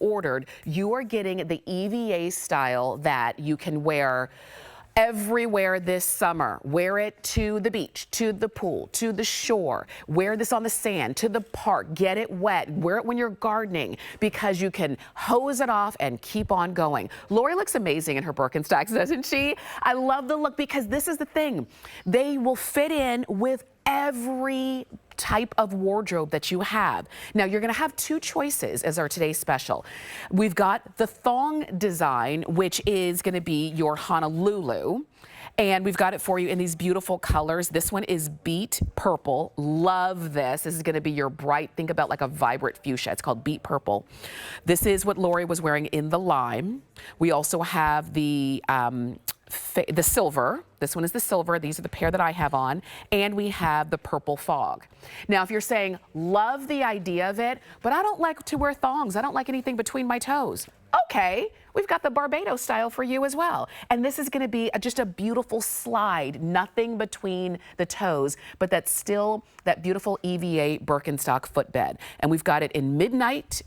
ordered, you are getting the EVA style that you can wear everywhere this summer. Wear it to the beach, to the pool, to the shore. Wear this on the sand, to the park. Get it wet. Wear it when you're gardening because you can hose it off and keep on going. Lori looks amazing in her Birkenstocks, doesn't she? I love the look because this is the thing. They will fit in with every type of wardrobe that you have. Now you're going to have two choices as our today's special. We've got the thong design, which is going to be your Honolulu. And we've got it for you in these beautiful colors. This one is beet purple. Love this. This is going to be your bright, think about like a vibrant fuchsia. It's called beet purple. This is what Lori was wearing in the lime. We also have the silver. This one is the silver. These are the pair that I have on. And we have the purple fog. Now, if you're saying, love the idea of it, but I don't like to wear thongs. I don't like anything between my toes. Okay, we've got the Barbados style for you as well. And this is going to be just a beautiful slide, nothing between the toes, but that's still that beautiful EVA Birkenstock footbed. And we've got it in midnight.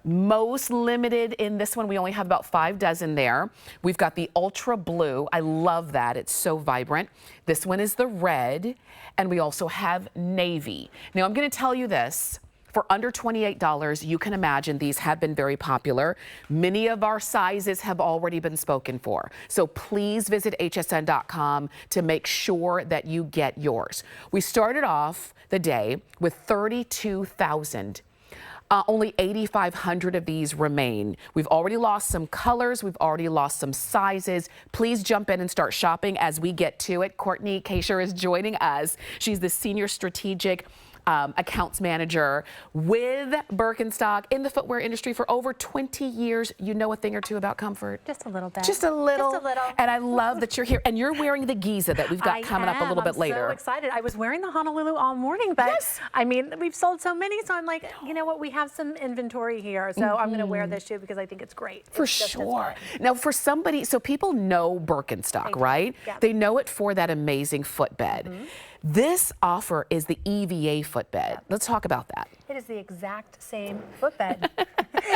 Most limited in this one. We only have about 5 dozen there. We've got the ultra blue. I love that. It's so vibrant. This one is the red. And we also have navy. Now I'm going to tell you this. For under $28, you can imagine these have been very popular. Many of our sizes have already been spoken for. So please visit hsn.com to make sure that you get yours. We started off the day with 32,000. Only 8,500 of these remain. We've already lost some colors. We've already lost some sizes. Please jump in and start shopping as we get to it. Courtney Kasher is joining us. She's the Senior Strategic Accounts Manager with Birkenstock in the footwear industry for over 20 years. You know a thing or two about comfort. Just a little bit. Just a little. Just a little. And I love that you're here. And you're wearing the Giza that we've got coming up a little bit later. I'm so excited. I was wearing the Honolulu all morning, but yes. I mean, we've sold so many, so I'm like, you know what, we have some inventory here. So I'm going to wear this shoe because I think it's great. For sure. Now for somebody, so people know Birkenstock, right? Yeah. They know it for that amazing footbed. This offer is the EVA footbed. Let's talk about that. It is the exact same footbed.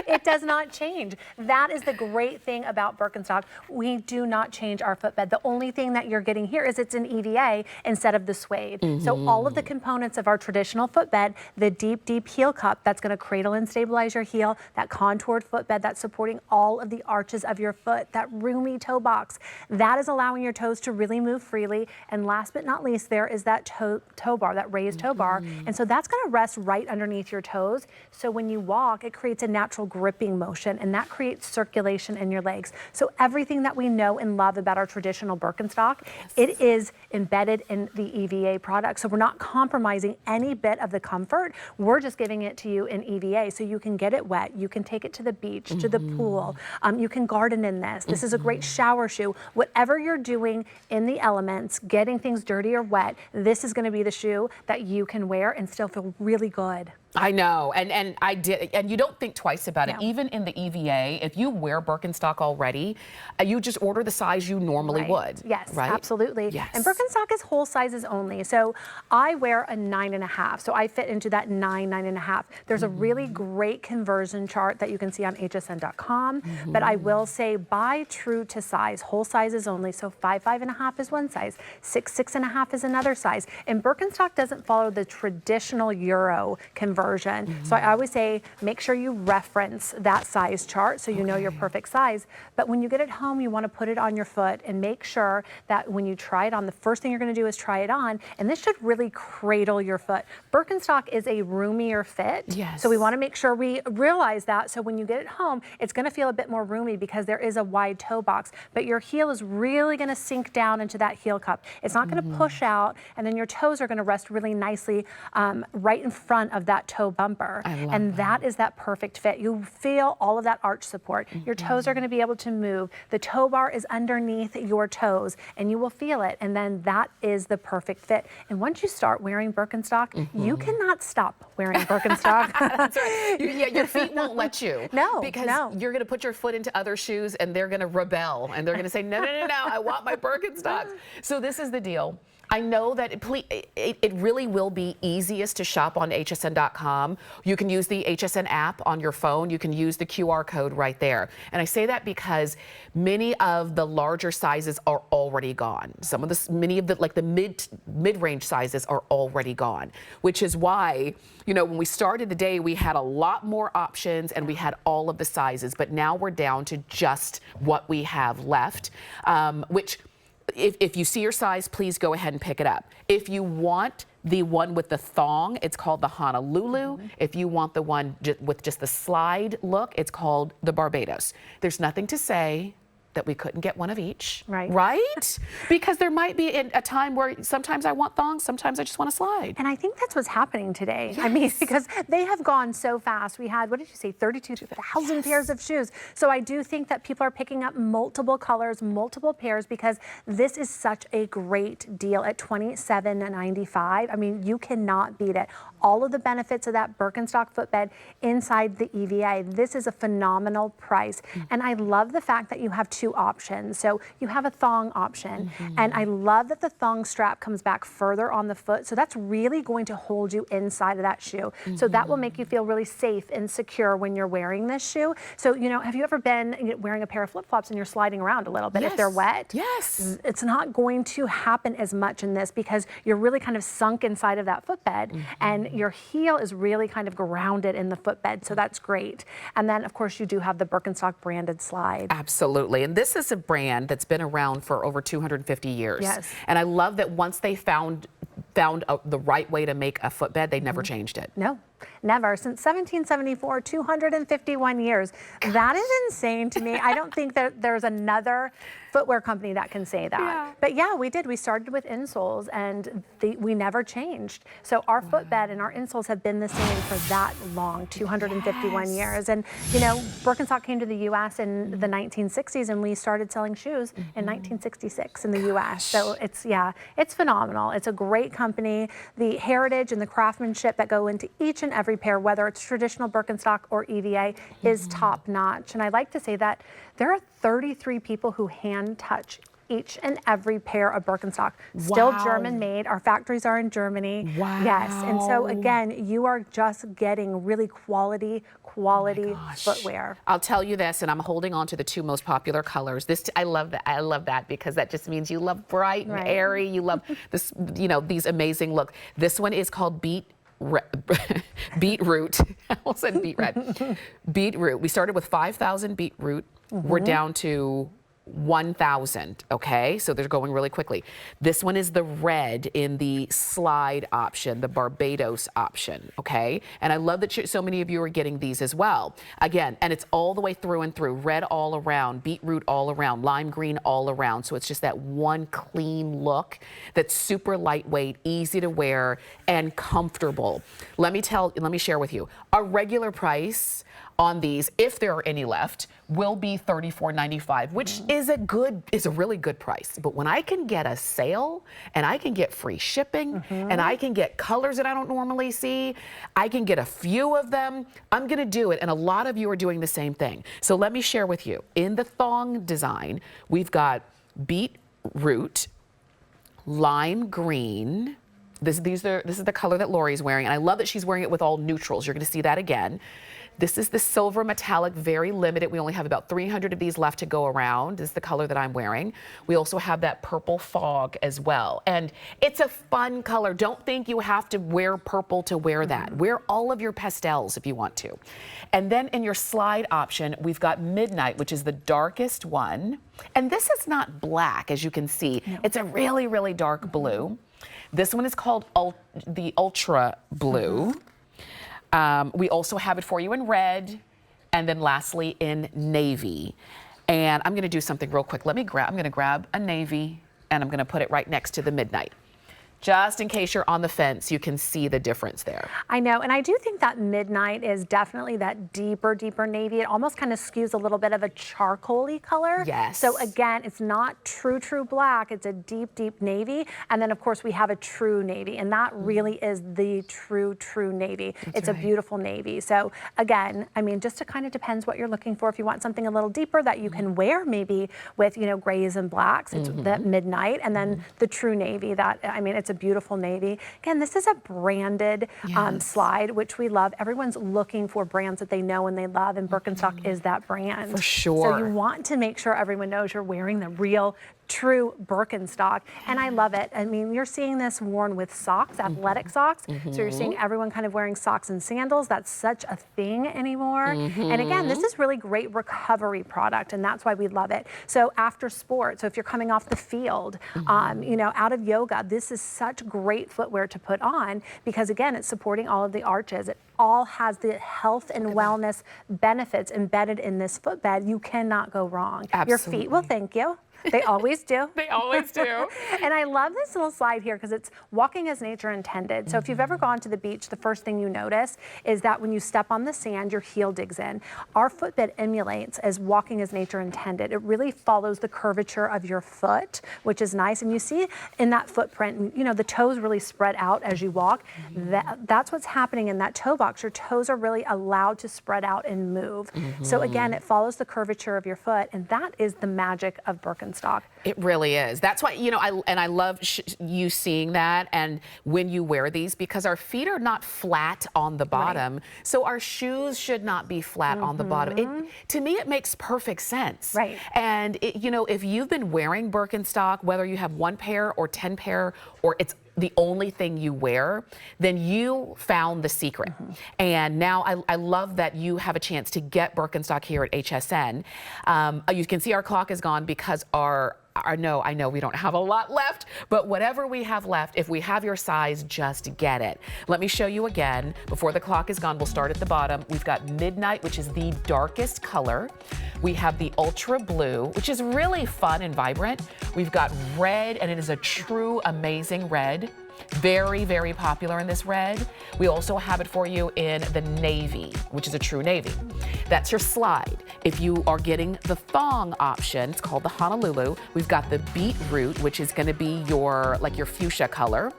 It does not change. That is the great thing about Birkenstock. We do not change our footbed. The only thing that you're getting here is it's an EVA instead of the suede. So all of the components of our traditional footbed, the deep, deep heel cup that's going to cradle and stabilize your heel, that contoured footbed that's supporting all of the arches of your foot, that roomy toe box, that is allowing your toes to really move freely. And last but not least, there is that toe bar, that raised toe bar. And so that's going to rest right underneath your toes. So when you walk, it creates a natural gripping motion, and that creates circulation in your legs. So everything that we know and love about our traditional Birkenstock, it is embedded in the EVA product. So we're not compromising any bit of the comfort. We're just giving it to you in EVA. So you can get it wet. You can take it to the beach, to the pool. You can garden in this. This is a great shower shoe. Whatever you're doing in the elements, getting things dirty or wet, this is going to be the shoe that you can wear and still feel really good. I know, and I did, and you don't think twice about it. Even in the EVA, if you wear Birkenstock already, you just order the size you normally would. Yes, right? Absolutely. Yes. And Birkenstock is whole sizes only. So I wear a 9.5, so I fit into that 9.5. There's a really great conversion chart that you can see on hsn.com, but I will say buy true to size, whole sizes only. So 5.5 is one size, 6.5 is another size. And Birkenstock doesn't follow the traditional Euro conversion. So I always say, make sure you reference that size chart so you know your perfect size. But when you get it home, you want to put it on your foot and make sure that when you try it on, the first thing you're going to do is try it on. And this should really cradle your foot. Birkenstock is a roomier fit. Yes. So we want to make sure we realize that. So when you get it home, it's going to feel a bit more roomy because there is a wide toe box. But your heel is really going to sink down into that heel cup. It's not going to push out. And then your toes are going to rest really nicely right in front of that toe bumper. And that is that perfect fit. You feel all of that arch support. Your toes are going to be able to move. The toe bar is underneath your toes and you will feel it. And then that is the perfect fit. And once you start wearing Birkenstock, you cannot stop wearing Birkenstock. That's right. Your feet won't let you. No, because no. you're going to put your foot into other shoes and they're going to rebel and they're going to say, no, I want my Birkenstocks. So this is the deal. I know that it really will be easiest to shop on hsn.com. You can use the HSN app on your phone. You can use the QR code right there. And I say that because many of the larger sizes are already gone. Many of the like the mid-range sizes are already gone, which is why, you know, when we started the day, we had a lot more options and we had all of the sizes, but now we're down to just what we have left, which if you see your size, please go ahead and pick it up. If you want the one with the thong, it's called the Honolulu. If you want the one with just the slide look, it's called the Barbados. There's nothing to say that we couldn't get one of each, right? Because there might be a time where sometimes I want thongs, sometimes I just want to slide. And I think that's what's happening today. Yes. I mean, because they have gone so fast. We had, what did you say, 32,000 pairs of shoes. So I do think that people are picking up multiple colors, multiple pairs, because this is such a great deal at $27.95. I mean, you cannot beat it. All of the benefits of that Birkenstock footbed inside the EVA. This is a phenomenal price. And I love the fact that you have two options. So you have a thong option, and I love that the thong strap comes back further on the foot. So that's really going to hold you inside of that shoe. So that will make you feel really safe and secure when you're wearing this shoe. So, you know, have you ever been wearing a pair of flip-flops and you're sliding around a little bit? If they're wet, it's not going to happen as much in this because you're really kind of sunk inside of that footbed, and your heel is really kind of grounded in the footbed. So that's great. And then, of course, you do have the Birkenstock branded slide. Absolutely. And this is a brand that's been around for over 250 years. Yes. And I love that once they found the right way to make a footbed, they never changed it. No, never. Since 1774, 251 years. That is insane to me. I don't think that there's another footwear company that can say that. But yeah, we did. We started with insoles, and we never changed. So our footbed and our insoles have been the same for that long, 251 years. And, you know, Birkenstock came to the U.S. in the 1960s, and we started selling shoes in 1966 in the U.S. So it's phenomenal. It's a great company. The heritage and the craftsmanship that go into each and every pair, whether it's traditional Birkenstock or EVA, is top notch. And I like to say that there are 33 people who hand touch each and every pair of Birkenstock. Still German made. Our factories are in Germany. Yes. And so again, you are just getting really quality footwear. I'll tell you this, and I'm holding on to the two most popular colors. I love that. I love that because that just means you love bright and airy. You love this, you know, these amazing looks. This one is called Beetroot. I almost said beet red. Beetroot. We started with 5,000 beetroot. We're down to 1,000, okay? So they're going really quickly. This one is the red in the slide option, the Barbados option, okay? And I love that so many of you are getting these as well. Again, and it's all the way through and through. Red all around, beetroot all around, lime green all around. So it's just that one clean look that's super lightweight, easy to wear, and comfortable. Let me share with you. Our regular price on these, if there are any left, will be $34.95, which is a really good price. But when I can get a sale and I can get free shipping and I can get colors that I don't normally see, I can get a few of them, I'm gonna do it. And a lot of you are doing the same thing. So let me share with you. In the thong design, we've got beetroot, lime green. This is the color that Lori's wearing, and I love that she's wearing it with all neutrals. You're gonna see that again. This is the silver metallic, very limited. We only have about 300 of these left to go around. This is the color that I'm wearing. We also have that purple fog as well. And it's a fun color. Don't think you have to wear purple to wear that. Wear all of your pastels if you want to. And then in your slide option, we've got Midnight, which is the darkest one. And this is not black, as you can see. No. It's a really, really dark blue. This one is called the Ultra Blue. We also have it for you in red, and then lastly in navy. And I'm gonna do something real quick. I'm gonna grab a navy, and I'm gonna put it right next to the Midnight. Just in case you're on the fence, you can see the difference there. I know, and I do think that midnight is definitely that deeper navy. It almost kind of skews a little bit of a charcoal-y color. Yes. So again, it's not true black. It's a deep navy. And then of course we have a true navy, and that really is the true navy. It's a beautiful navy. So again, I mean, just it kind of depends what you're looking for. If you want something a little deeper that you can wear maybe with, you know, grays and blacks, it's that midnight, and then the true navy. That, I mean, it's a beautiful navy. Again, this is a branded slide, which we love. Everyone's looking for brands that they know and they love, and Birkenstock is that brand. For sure. So you want to make sure everyone knows you're wearing the real, true Birkenstock, and I love it. I mean, you're seeing this worn with socks, athletic socks, so you're seeing everyone kind of wearing socks and sandals. That's such a thing anymore. And again, this is really great recovery product, and that's why we love it. So after sport, so if you're coming off the field, you know, out of yoga, this is such great footwear to put on, because again, it's supporting all of the arches. It all has the health and wellness benefits embedded in this footbed. You cannot go wrong. Absolutely. Your feet will thank you. They always do. They always do. And I love this little slide here because it's walking as nature intended. So if you've ever gone to the beach, the first thing you notice is that when you step on the sand, your heel digs in. Our footbed emulates as walking as nature intended. It really follows the curvature of your foot, which is nice. And you see in that footprint, you know, the toes really spread out as you walk. That's what's happening in that toe box. Your toes are really allowed to spread out and move. So again, it follows the curvature of your foot, and that is the magic of Birkenstock. It really is. That's why, you know, I love you seeing that, and when you wear these, because our feet are not flat on the bottom, so our shoes should not be flat on the bottom. To me, it makes perfect sense. Right. And you know, if you've been wearing Birkenstock, whether you have 1 pair or 10 pair, or it's the only thing you wear, then you found the secret. And now I love that you have a chance to get Birkenstock here at HSN. You can see our clock is gone because I know we don't have a lot left, but whatever we have left, if we have your size, just get it. Let me show you again. Before the clock is gone, we'll start at the bottom. We've got Midnight, which is the darkest color. We have the Ultra Blue, which is really fun and vibrant. We've got red, and it is a true amazing red. Very, very popular in this red. We also have it for you in the navy, which is a true navy. That's your slide. If you are getting the thong option, it's called the Honolulu. We've got the beetroot, which is going to be your fuchsia color.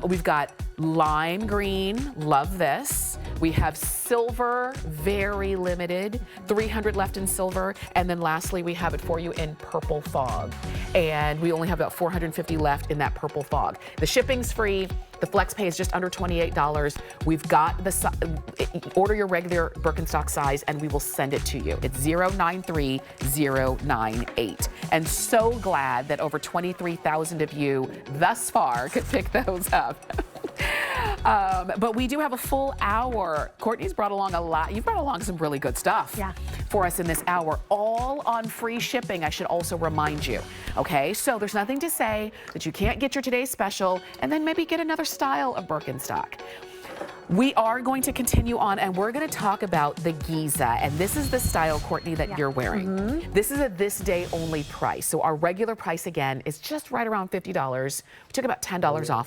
We've got lime green, love this. We have silver, very limited, 300 left in silver. And then lastly, we have it for you in purple fog. And we only have about 450 left in that purple fog. The shipping's free. The flex pay is just under $28. We've got order your regular Birkenstock size and we will send it to you. It's 093098. And so glad that over 23,000 of you thus far could pick those up. But we do have a full hour. Courtney's brought along a lot. You've brought along some really good stuff for us in this hour, all on free shipping, I should also remind you. Okay, so there's nothing to say that you can't get your today's special and then maybe get another style of Birkenstock. We are going to continue on, and we're going to talk about the Giza, and this is the style, Courtney, that you're wearing. This is a this day only price. So our regular price again is just right around $50. We took about $10 off